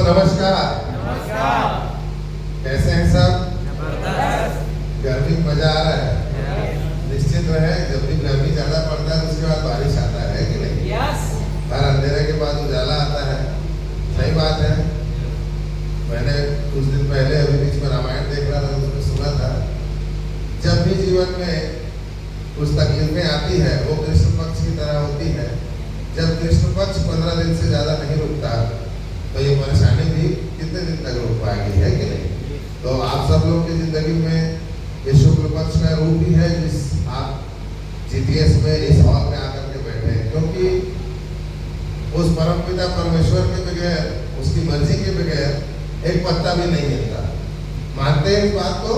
नमस्कार। नमस्कार। कैसे हैं सब? जबरदस्त। गर्मी में मजा आ रहा है? निश्चित रहे, जब भी गर्मी ज्यादा पड़ता है तो उसके बाद बारिश आता है कि नहीं? यस। हर अंधेरे के बाद उजाला आता है। सही बात है। मैंने कुछ दिन पहले अभी बीच में रामायण देख रहा था, उसमें सुना था जब भी जीवन में कुछ तकलीफें आती है वो कृष्ण पक्ष की तरह होती है। जब कृष्ण पक्ष 15 दिन से ज्यादा नहीं रुकता तो ये परेशानी भी कितने दिन तक रुक पाएगी, है कि नहीं? तो आप सब लोग की जिंदगी में ये शुक्ल पक्ष का रूप ही है जिस आप जीटीएस में इस हॉल में आकर के बैठे हैं, क्योंकि उस परमपिता परमेश्वर के बगैर, उसकी मर्जी के बगैर एक पत्ता भी नहीं हिलता। मानते हैं इस बात को?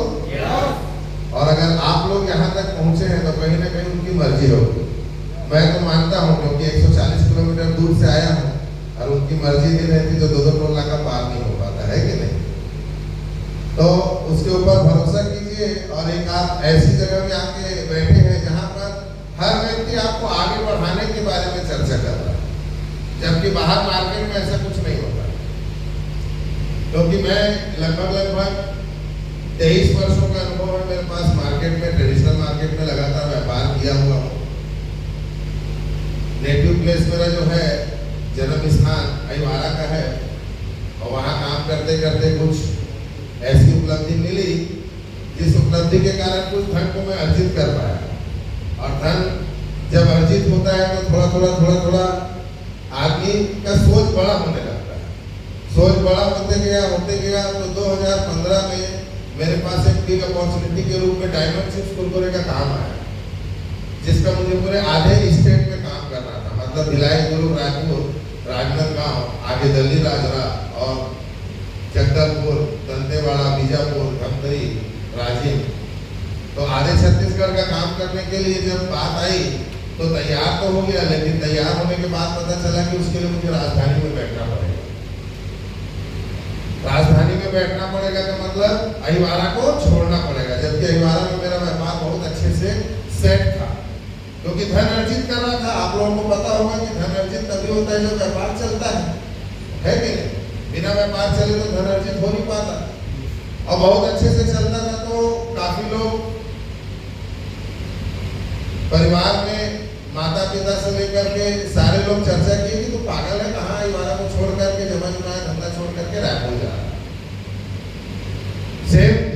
और अगर आप लोग यहाँ तक पहुँचे हैं तो कहीं ना कहीं उनकी मर्जी होगी। मैं तो मानता हूँ, क्योंकि 140 किलोमीटर दूर से आया हूँ और उनकी मर्जी नहीं रहती तो 2-2 टोला का पार नहीं हो पाता, है कि नहीं? तो उसके ऊपर भरोसा कीजिए और एक आप ऐसी जगह में आके बैठे हैं जहाँ पर हर व्यक्ति आपको आगे बढ़ाने के बारे में चर्चा कर रहा है, जबकि बाहर मार्केट में ऐसा कुछ नहीं होता। क्योंकि मैं लगभग 23 वर्षों का अनुभव है मेरे पास मार्केट में, ट्रेडिशनल मार्केट में लगातार व्यापार किया हुआ हूँ। नेटिव प्लेस मेरा जो है, जन्म स्थान अहिवारा का है और वहाँ काम करते करते कुछ ऐसी उपलब्धि मिली जिस उपलब्धि के कारण कुछ धन को मैं अर्जित कर पाया। और धन जब अर्जित होता है तो थोड़ा थोड़ा आदमी का सोच बड़ा होने लगता है। सोच बड़ा होते गया तो 2015 में मेरे पास एक बिग अपॉर्चुनिटी के रूप में डायमंड चिप्स कुरकुरे का काम आया, जिसका मुझे पूरे आधे स्टेट में काम करना था। मतलब भिलाई, दुर्ग, राजपुर, राजनांदगांव, आगे दिल्ली, राजरा और जगदलपुर, दंतेवाड़ा, बीजापुर, धमतरी, राजिम। तो आधे छत्तीसगढ़ का काम करने के लिए जब बात आई तो तैयार तो हो गया, लेकिन तैयार होने के बाद पता चला कि उसके लिए मुझे राजधानी में बैठना पड़ेगा। राजधानी में बैठना पड़ेगा का मतलब अहिवारा को छोड़ना पड़ेगा, जबकि अहिवारा में मेरा व्यापार बहुत अच्छे से सेट था, क्योंकि धन अर्जित कर रहा था। आप लोगों को पता होगा कि धन अर्जित तभी होता है जब व्यापार चलता है कि नहीं? बिना व्यापार चले तो धन अर्जित हो नहीं पाता। और बहुत अच्छे से चलता था तो काफी लोग परिवार में, माता पिता से लेकर के सारे लोग चर्चा किए कि तू पागल है, कहाँ अहिवारा को छोड़ करके, जमा जुमाया धंधा छोड़ करके रायपुर जा रहा है।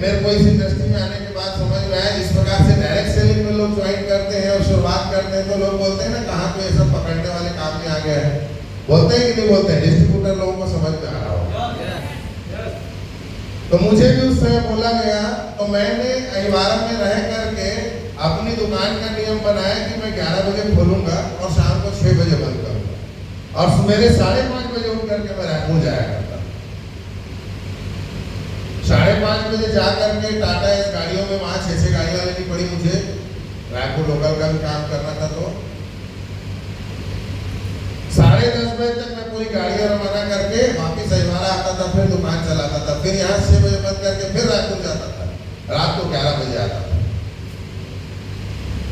मेरे को इस इंडस्ट्री में आने के बाद समझ में आया, इस प्रकार से डायरेक्ट सेलिंग में लोग ज्वाइन करते हैं और शुरुआत करते हैं तो लोग बोलते हैं ना, कहाँ पे ये सब पकड़ने वाले काम में आ गया है। बोलते हैं कि नहीं बोलते हैं? डिस्ट्रीब्यूटर लोगों को समझ में आ रहा होगा। तो मुझे भी उस समय बोला गया, तो मैंने अहिवारा में रह करके अपनी दुकान का नियम बनाया कि मैं 11 बजे खोलूंगा और शाम को 6 बजे बंद करूंगा और सवेरे 5:30 बजे उठ करके मैं रायपुर जाया करता। 5:30 बजे जा करके टाटा इस गाड़ियों में वहां 6 गाड़ियां लेनी पड़ी मुझे, रायपुर लोकल का भी काम करना था। तो 10:30 बजे तक मैं पूरी गाड़ियां रवाना करके वापिस अहिवारा आता था, फिर दुकान चलाता था, फिर यहाँ 6 बजे बंद करके फिर रायपुर जाता था, रात को 11 बजे आता था।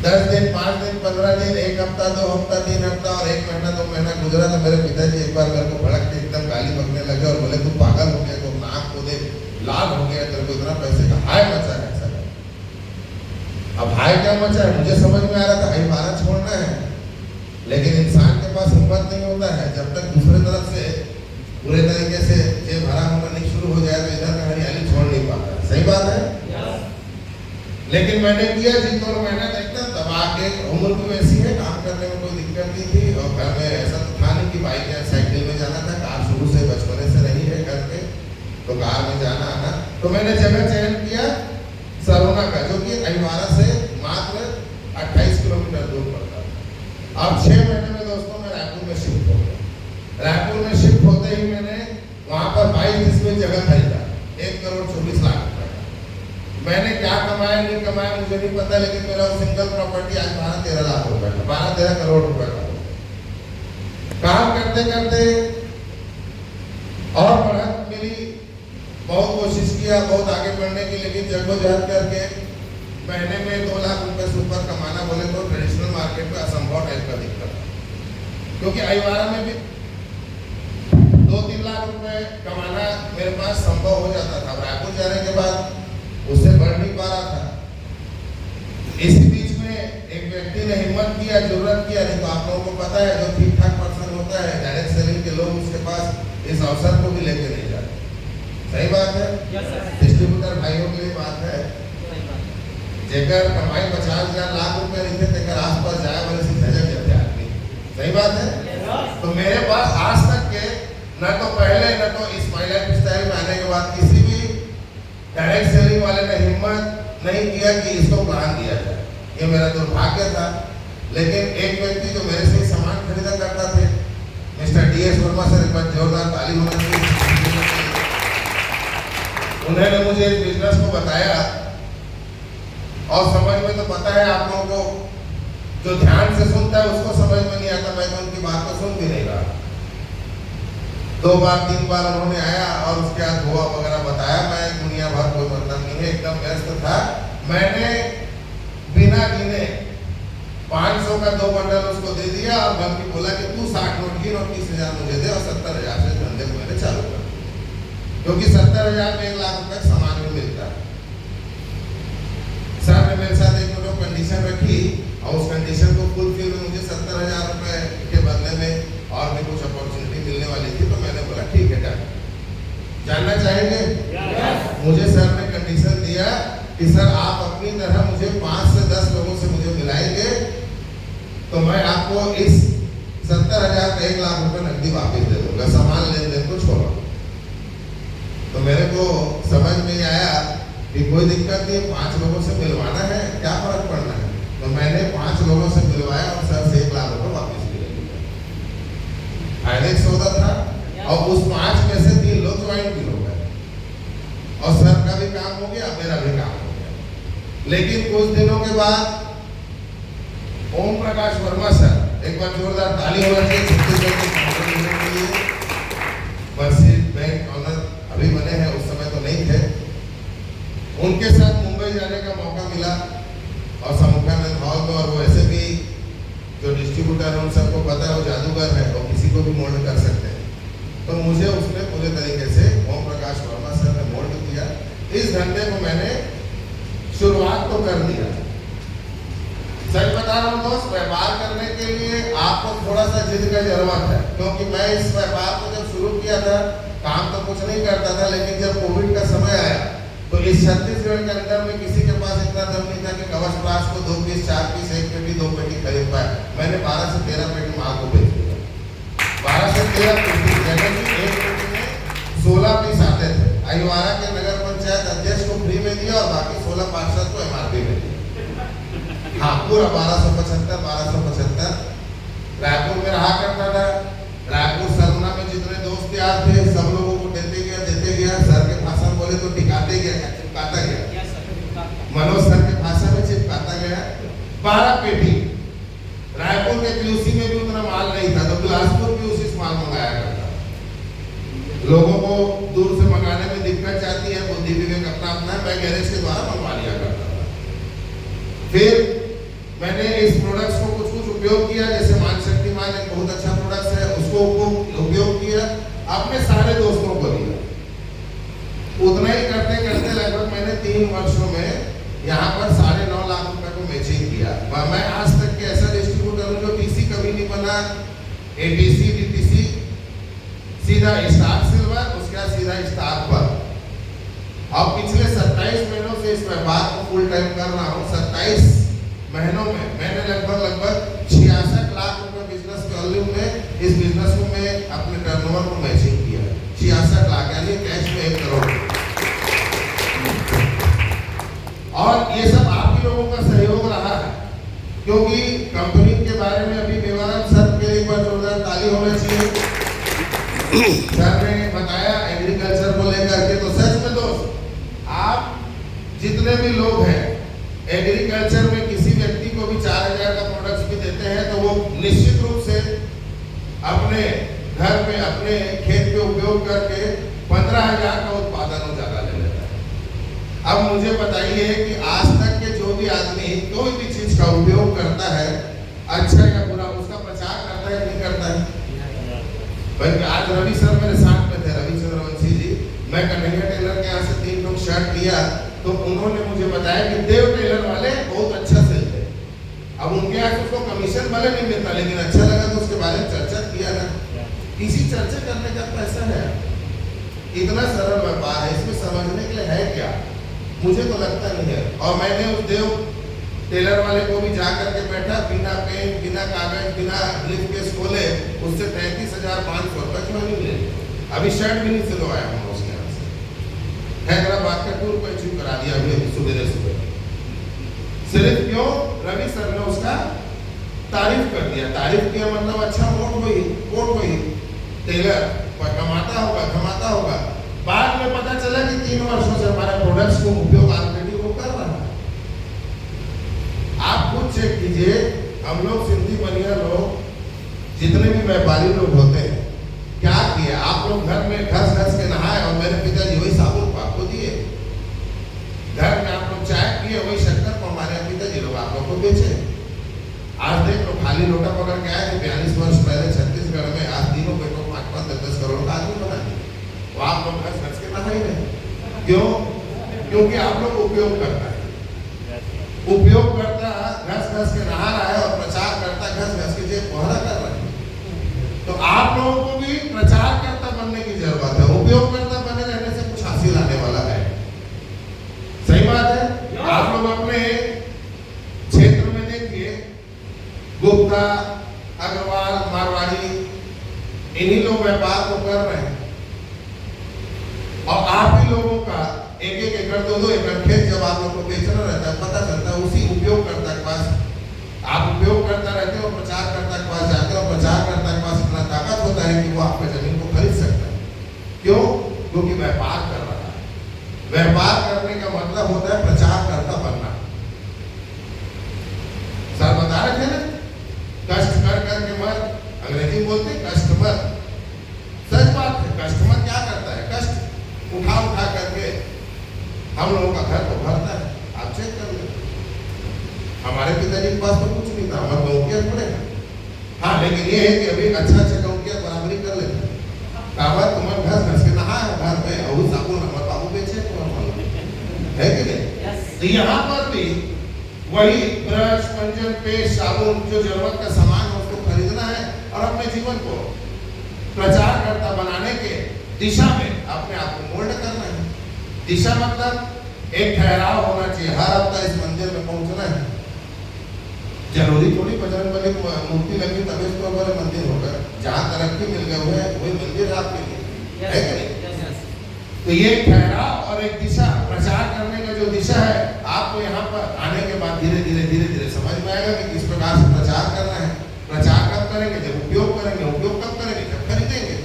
10 दिन, 5 दिन, 15 दिन, 1 हफ्ता, 2 हफ्ता, 3 हफ्ता और 1 महीना, 2 महीना गुजरा तो मेरे पिताजी एक बार मेरे को भड़क के एकदम गाली बकने लगे और बोले, तू पागल हो गया, तो नाक को दे लाल हो गया, तेरे को इतना पैसे का हाय मचा है। ऐसा अब हाय क्या मचा है मुझे समझ में आ रहा था, अहिवारा छोड़ना है, लेकिन इंसान के पास हिम्मत नहीं होता है जब तक दूसरे तरफ से पूरे तरीके से जेब भरा होना नहीं शुरू हो जाए तो इधर का हरियाली छोड़ नहीं पाता। सही बात है? लेकिन मैंने किया जीत और मेहनत एकदम दबा के। उम्र भी वैसी है, काम करने में कोई दिक्कत नहीं थी और घर में ऐसा तो था नहीं कि बाइक या साइकिल में जाना था। कार शुरू से बचपने से रही है घर पे, तो कार में जाना आना। तो मैंने जगह चयन किया सरोना का, जो कि अहिवारा से मात्र 28 किलोमीटर दूर पड़ता था। अब 6 महीने में दोस्तों मैं रायपुर में शिफ्ट हो गया। रायपुर में शिफ्ट होते ही मैंने वहां पर 22 में जगह खरीदा, 1,24,00,000 रुपए का। मैंने क्या कमाया नहीं कमाया मुझे नहीं पता, लेकिन मेरा सिंगल प्रॉपर्टी आज 12-13 लाख रुपए का, 12-13 करोड़ रुपए का। काम करते करते और बढ़त मिली, बहुत कोशिश किया बहुत आगे बढ़ने की, लेकिन जद्दोजहद करके महीने में 2 लाख रुपए से ऊपर कमाना बोले तो ट्रेडिशनल मार्केट में असंभव टाइप का दिखता था। क्योंकि अहिवारा में भी 2-3 लाख रुपए कमाना मेरे पास संभव हो जाता था। रायपुर जाने के बाद उससे बढ़ नहीं पा रहा था। इसी बीच में एक व्यक्ति ने हिम्मत किया, जरूरत किया, नहीं तो आप लोगों को पता है जो ठीक ठाक पर्सन होता है डायरेक्ट सेलिंग के लोग उसके पास इस अवसर को भी लेके नहीं जाते। सही बात है। डिस्ट्रीब्यूटर भाइयों के लिए बात है, जेकर कमाई 50,000 लाख रुपए नहीं थे तेकर आसपास जाए वाले से झजक जाते आदमी। सही बात है। तो मेरे पास आज तक के न तो पहले न तो इस महिला स्टाइल में आने के बाद किसी भी डायरेक्ट सेलिंग वाले ने हिम्मत नहीं किया कि इसको प्लान दिया जाए। ये मेरा दुर्भाग्य था। लेकिन एक व्यक्ति जो मेरे से सामान खरीदा करता थे, मिस्टर DS वर्मा सर, एक बार जोरदार ताली होना चाहिए। उन्होंने मुझे इस बिजनेस को बताया और समझ में तो पता है आप लोगों को, जो ध्यान से सुनता है उसको समझ में नहीं आता। मैं तो उनकी बात को सुन भी नहीं रहा। 2 बार 3 बार उन्होंने आया और उसके बाद गोवा वगैरह बताया। मैं दुनिया भर कोई मतलब नहीं है, एकदम व्यस्त था। मैंने बिना गिने 500 का 2 बंडल उसको दे दिया और बल्कि बोला कि तू 60 नोट गिन और 30,000 मुझे दे और 70,000 से धंधे को मैंने चालू कर दिया, क्योंकि 70,000 में 1 लाख रुपए सामान भी मिलता है। सर ने मेरे साथ एक कंडीशन रखी और उस कंडीशन को फुलफिल में मुझे 70,000 रुपए के बदले में और भी कुछ अपॉर्चुनिटी मिलने वाली थी। तो मैंने बोला ठीक है डन। जानना चाहेंगे? मुझे सर ने कंडीशन दिया कि सर आप अपनी तरह मुझे 5 से 10 लोगों से मुझे मिलाएंगे तो मैं आपको इस 70,000 का 1 लाख रुपए नकदी वापस दे दूंगा, सामान लेन देन को छोड़ो। तो मेरे को समझ में आया कि कोई दिक्कत नहीं, 5 लोगों से मिलवाना है, क्या फर्क पड़ना है। तो मैंने 5 लोगों से मिलवाया और सर से 1 लाख रुपए वापस भी ले लिया। फायदे सौदा था और उस 5 में से 3 लोग ज्वाइन भी हो गए और सर का भी काम हो गया, मेरा भी काम हो गया। लेकिन कुछ दिनों के बाद ओम प्रकाश वर्मा सर, एक बार जोरदार ताली होना चाहिए छत्तीसगढ़ के लिए। बर्सी बैंक ऑनर अभी बने हैं, उस समय तो नहीं थे। उनके साथ मुंबई जाने का मौका मिला और समुखानंद हॉल में, और वो ऐसे भी जो डिस्ट्रीब्यूटर है उन सबको पता है वो जादूगर है और किसी को भी मोल्ड कर सकते हैं। तो मुझे उसने पूरे तरीके से ओम प्रकाश वर्मा सर ने मोल्ड किया। इस धंधे को मैंने शुरुआत तो कर दिया। सच बता रहा हूँ दोस्त, व्यापार करने के लिए आपको थोड़ा सा जिद का जरूरत है, क्योंकि मैं इस व्यापार को जब शुरू किया था काम तो कुछ नहीं करता था। लेकिन जब कोविड का समय आया तो इस छत्तीसगढ़ के अंदर में किसी के पास इतना दम नहीं था कि कवच प्राश को 2 पीस 4 पीस 1 पेटी 2 पेटी खरीद पाए। मैंने 12 से 13 पेटी माल को बेच दिया। 12 से 13 पेटी, जैसे कि 1 पेटी में 16 पीस आते थे। अहिवारा के नगर पंचायत अध्यक्ष को फ्री में दिया और बाकी 16 पार्षद को MRP में दिया। हाँ, पूरा 1275 रायपुर में रहा करता था। रायपुर सरना में जितने दोस्त यार थे सब लोगों को देते गया। सर के भाषा में बोले तो टिकाते गया, चिपकाता गया। मनोज सर के भाषा में चिपकाता गया। 12 पेटी। रायपुर के पीयूसी में भी उतना माल नहीं था तो बिलासपुर पीयूसी से माल मंगाया करता। लोगों को दूर से मंगाने में दिक्कत जाती है, बुद्धि विवेक अपना अपना है, मैं गैरेज के द्वारा मंगवा लिया करता था। फिर मैंने इस प्रोडक्ट्स को कुछ उपयोग किया, जैसे मान शक्तिमान एक बहुत अच्छा प्रोडक्ट है, उसको उपयोग किया, अपने सारे दोस्तों को दिया। उतना ही करते करते लगभग मैंने 3 वर्षों में यहाँ पर 9.5 लाख रुपए को मैचिंग किया। मैं आज तक के ऐसा डिस्ट्रीब्यूटर हूँ जो टीसी कभी नहीं बना। ATC DTC सीधा स्टार सिल्वर, उसके बाद सीधा स्टार पर। अब पिछले 27 महीनों से इस व्यापार को फुल टाइम कर रहा हूँ। 27 महीनों में मैंने लगभग 66 लाख रुपए बिजनेस वॉल्यूम में इस बिजनेस को मैं अपने टर्नओवर को मैचिंग किया। 66 लाख यानी कैश में 1 करोड़। और ये सब आप ही लोगों का सहयोग रहा है, क्योंकि कंपनी के बारे में अभी विवरण सर के लिए एक बार जोरदार ताली होना चाहिए। सर ने बताया एग्रीकल्चर को लेकर के, तो सच में दोस्त आप जितने भी लोग हैं एग्रीकल्चर में किसी व्यक्ति को भी 4,000 का प्रोडक्ट्स भी देते हैं तो वो निश्चित रूप से अपने घर में अपने खेत पे उपयोग करके 15,000 का उत्पादन वो ज्यादा ले लेता है। अब मुझे बताइए कि आज तक के जो भी आदमी कोई भी चीज का उपयोग करता है, अच्छा या बुरा, उसका प्रचार करता है नहीं करता है? भाई आज रवि सर मेरे साथ में थे, रवि चंद्रवंशी जी। मैं कन्हैया टेलर के यहाँ से 3 लोग शर्ट लिया तो उन्होंने मुझे बताया कि देव टेलर वाले बहुत अच्छा सिलते हैं। अब उनके यहाँ से उसको कमीशन वाले नहीं मिलता, लेकिन अच्छा लगा तो उसके बारे में चर्चा किया ना। किसी चर्चा करने का पैसा है? इतना सरल व्यापार है, इसमें समझने के लिए है क्या? मुझे तो लगता नहीं है। और मैंने उस देव टेलर वाले को भी जा करके बैठा, बिना पेन, बिना कागज, बिना ब्रीफ केस खोले उससे 33,500 रुपये ज्वाइनिंग ले ली। अभी शर्ट भी नहीं सिलवाया हम उसके यहाँ से। हैदराबाद का टूर पैचिंग करा दिया अभी सुबह सुबह। सिर्फ क्यों? रवि सर ने उसका तारीफ कर दिया। तारीफ किया मतलब अच्छा वोट वही टेलर कमाता होगा। बाद में पता चला कि 3 वर्षों से हमारे प्रोडक्ट्स को उपयोग ऑलरेडी वो कर रहा है। आप खुद चेक कीजिए, हम लोग सिंधी बनिया लोग जितने भी व्यापारी लोग होते हैं, क्या किए आप लोग? घर में घस के नहाए और मेरे पिताजी वही साबुन को आपको दिए। घर में आप लोग चाय पिए, वही शक्कर को हमारे पिताजी लोग आप लोग को बेचे। आज देख लो, खाली लोटा पकड़ के आए थे 42 वर्ष पहले छत्तीसगढ़ में, आज तीनों पेटों 5-5, 10-10 करोड़ का आदमी बना दिया। वो आप लोग घस के नहा ही रहे। क्यों? क्योंकि आप लोग उपयोग करता है, उपयोगकर्ता घस के नहा रहा है और प्रचार करता घस के जेब कोहरा कर रहा है। तो आप लोगों को भी प्रचारकर्ता बनने की जरूरत है। उपयोगकर्ता बने रहने से कुछ हासिल आने वाला है। सही बात है। आप लोग अपने क्षेत्र में देखिए, गुप्ता, अग्रवाल, मारवाड़ी, इन्हीं लोग व्यापार को कर रहे हैं। और आप ही लोगों का 1-1 एकड़ 2-2 एकड़ खेत जब आप लोग को बेचना रहता है, पता चलता है उसी उपयोगकर्ता के पास आप उपयोग करता रहते हो, प्रचारकर्ता के पास जाते हो। प्रचारकर्ता के पास इतना ताकत होता है कि वो आपकी जमीन को खरीद सकता है। क्यों? क्योंकि व्यापार कर रहा है। व्यापार करने का मतलब होता है प्रचारकर्ता बनना। सर बता रहे थे ना, कष्ट करके मत, अंग्रेजी बोलते कस्टमर। सच बात है। कस्टमर क्या करता है? कष्ट उठा करके हम लोगों का घर को भरता है। आप चेक कर लो, हमारे पिताजी के पास तो कुछ नहीं था, हमारे गौकिया पड़ेगा। हाँ, लेकिन ये है कि अभी अच्छा गौकिया बराबरी कर लेते। काबर तुम्हारे घस के नहा है घर में, और साबुन हमारे बाबू बेचे है कि नहीं? तो यहाँ पर भी वही ब्रश, मंजन, पेस्ट, साबुन, जो जरूरत का सामान है उसको खरीदना है और अपने जीवन को प्रचारकर्ता बनाने के दिशा में अपने आप को मोल्ड करना है। दिशा मतलब एक ठहराव होना चाहिए। हर हफ्ता इस मंदिर में पहुंचना है। जरूरी थोड़ी बजरंगबली मूर्ति लगी तभी इसको हमारे मंदिर होगा। जहाँ तरक्की मिल गए हुए वही मंदिर आपके लिए है कि नहीं? तो ये एक ठहराव और एक दिशा, प्रचार करने का जो दिशा है, आपको यहाँ पर आने के बाद धीरे धीरे समझ में आएगा कि किस प्रकार से प्रचार करना है। प्रचार कब करेंगे? जब उपयोग करेंगे। उपयोग कब करेंगे? जब खरीदेंगे।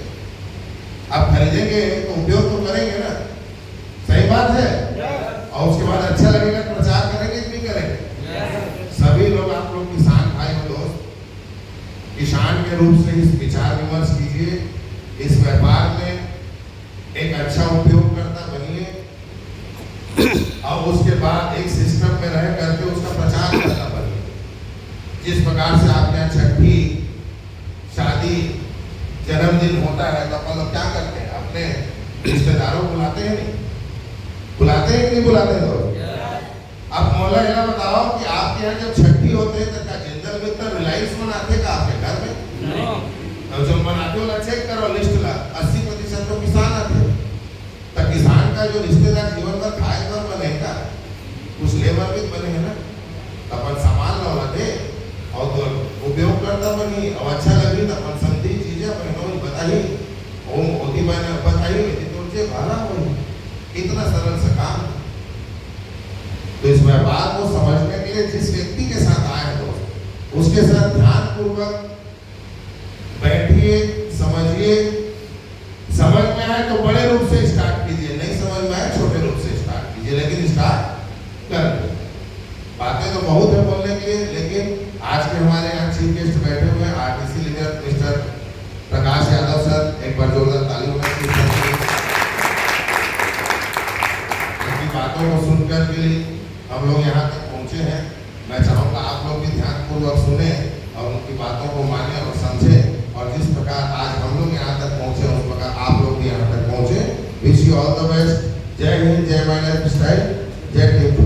अब खरीदेंगे तो उपयोग तो करेंगे ना। सही बात है। और उसके बाद अच्छा लगेगा, प्रचार करेंगे कि नहीं करेंगे? सभी लोग, आप लोग किसान भाई हो दोस्त, किसान के रूप से इस विचार विमर्श कीजिए। इस व्यापार में एक अच्छा उपयोगकर्ता बनिए और उसके बाद एक सिस्टम में रह करके उसका प्रचार करना बनिए। जिस प्रकार से आपके यहाँ छठी, शादी, जन्मदिन होता है तो अपन लोग क्या करते हैं? अपने रिश्तेदारों को बुलाते हैं नहीं? बुलाते हैं कि नहीं बुलाते लोग? अब मौला यह बताओ कि आपके यहाँ जब छठी होते हैं तो क्या जिंदल मित्र रिलायंस मनाते का आपके घर में? और जो मनाते हो चेक करो लिस्ट ला, 80% तो किसान आते। तो किसान का जो रिश्तेदार जीवन भर खाए पर बनेगा, कुछ लेबर भी बने हैं ना। अपन सामान ला दे और तो उपयोगकर्ता बनी और अच्छा लगी तो अपन समझी चीजें अपन बताइए, ओम होती मैंने बताइए तो जे भाला हो। इतना सरल सा काम। तो इस व्यापार को समझने के लिए जिस व्यक्ति के साथ आए हो उसके साथ ध्यान पूर्वक बैठिए, समझिए। समझ में आए तो बड़े रूप से स्टार्ट कीजिए, नहीं समझ में आए छोटे रूप से स्टार्ट कीजिए, लेकिन स्टार्ट कर। बातें तो बहुत है बोलने के लिए, लेकिन आज के हमारे यहाँ चीफ गेस्ट बैठे हुए हैं RTC leader mister Prakash Yadav sir, एक बार जोरदार ताली होना चाहिए। उनकी बातों को सुनकर के लिए हम लोग यहाँ तक पहुँचे हैं। मैं चाहूँगा आप लोग भी ध्यानपूर्वक सुने और उनकी बातों को माने और समझे। और जिस प्रकार आज हम लोग यहाँ तक wish you all the best. जय हिंद, जय माय लाइफ स्टाइल, जय टीम 4।